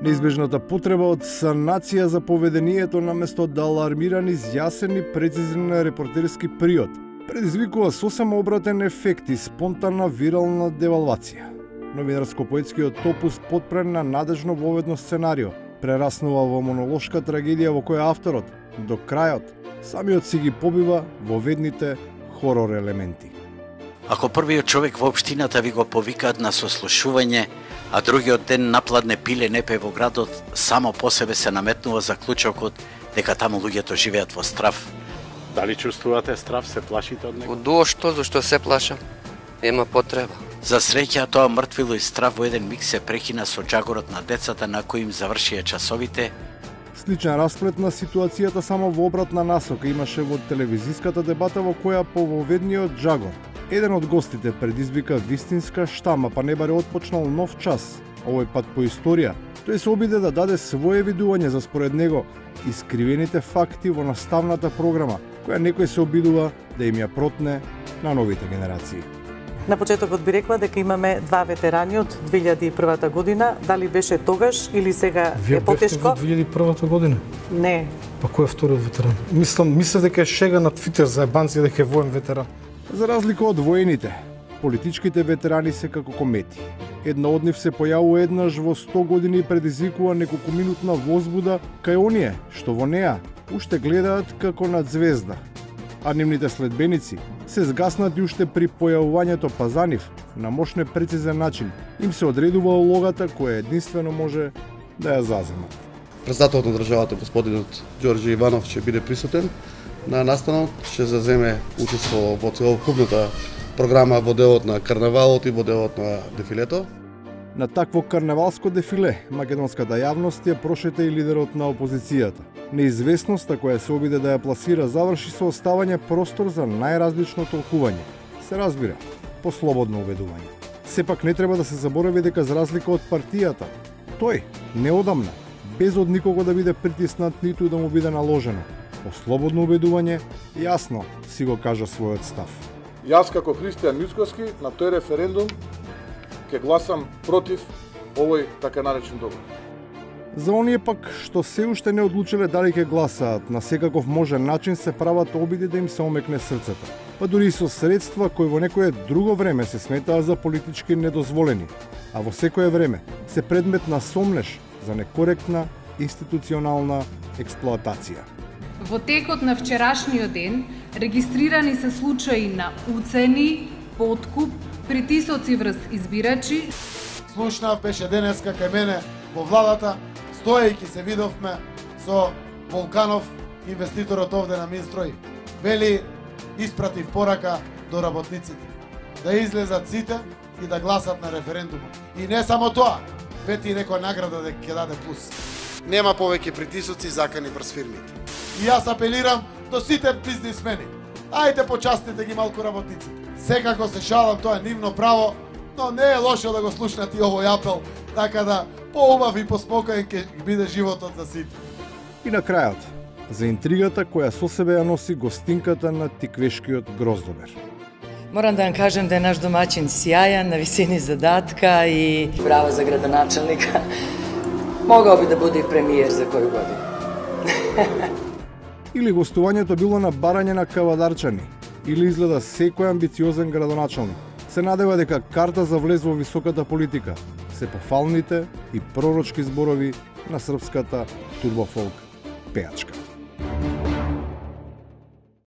Неизбежната потреба од санација за поведението наместо да алармира низ јасен и прецизен репортерски приод предизвикува сосема обратен ефект и спонтанна вирална девалвација. Новинарско-поетскиот топус потпрен на надежно воведно сценарио прераснува во монолошка трагедија во која авторот, до крајот, самиот си ги побива во ведните хорор елементи. Ако првиот човек во општината ви го повикаат на сослушување, а другиот ден напладне пиле не пе во градот, само по себе се наметнува заклучокот дека таму луѓето живеат во страв. Дали чувствувате страв, се плашите од него? Од што, зашто се плашам? Ема потреба. За среќа, тоа мртвило и страв во еден миг се прекина со джагорот на децата на кои им завршија часовите. Сличен расплет на ситуацијата само во обратна насока имаше во телевизиската дебата во која по воведниот джагор еден од гостите предизвика вистинска штама, па не баре отпочнал нов час, овој пат по историја. Тој се обиде да даде свое видување за според него искривените факти во наставната програма, која некој се обидува да им ја протне на новите генерации. На почетокот би рекла дека имаме два ветерани од 2001 година. Дали беше тогаш или сега е потешко? Вие бевте во 2001 година? Не. Па кој е вториот ветеран? Мислам дека е шега на Твитер за ебанци дека е воен ветеран. За разлика од воените, политичките ветерани се како комети. Една од нив се појавува еднаш во 100 години и предизвикува неколкуминутна возбуда кај оние што во неа уште гледаат како над звезда. А нивните следбеници се згаснати уште при појавувањето па за нив, на мощне прецизен начин, им се одредува улогата која единствено може да ја заземат. Председателот на државата, господинот Ѓорѓе Иванов, ќе биде присутен на настанот, ќе заземе учество во целокупната програма во делот на карнавалот и во делот на дефилето. На такво карнавалско дефиле македонската јавност ја прошета и лидерот на опозицијата. Неизвестноста која се обиде да ја пласира заврши со оставање простор за најразлично толкување. Се разбира, по слободно убедување. Сепак не треба да се заборави дека за разлика од партијата, тој неодамна, без од никого да биде притиснат ниту да му биде наложено, по слободно убедување, јасно си го кажа својот став. Јас како Христијан Мицкоски на тој референдум ќе гласам против овој така наречен договор. За оние пак што се уште не одлучиле дали ќе гласаат, на секаков можен начин се прават обиди да им се омекне срцето. Па дури и со средства кои во некое друго време се сметаа за политички недозволени, а во секое време се предмет на сомнеш за некоректна институционална експлоатација. Во текот на вчерашниот ден регистрирани се случаи на уцени, подкуп, притисоци врз избирачи. Слушнав беше денеска кај мене во владата, стоејќи се видовме со Волканов, инвеститорот овде на Минстрои. Вели, испратив порака до работниците да излезат сите и да гласат на референдумот. И не само тоа, вети некоја награда дека ќе даде плюс. Нема повеќе притисоци закани врз фирмите. И јас апелирам до сите бизнисмени. Ајде почастите ги малку работниците. Секако се шалам, тоа е нивно право, но не е лошо да го слушнат и овој апел, така да поубав и поспокоен ќе биде животот за сите. И на крајот, за интригата која со себе ја носи гостинката на тиквешкиот гроздобер. Морам да вам кажем да е наш домаќин сјајан, на висини задатка и браво за градоначелника. Могao би да биде и премиер за кој година. Или гостувањето било на барање на кавадарчани, или изгледа секој амбициозен градоначелник. Се надева дека карта за влез во високата политика се пофалните и пророчки зборови на српската турбофолк пејачка.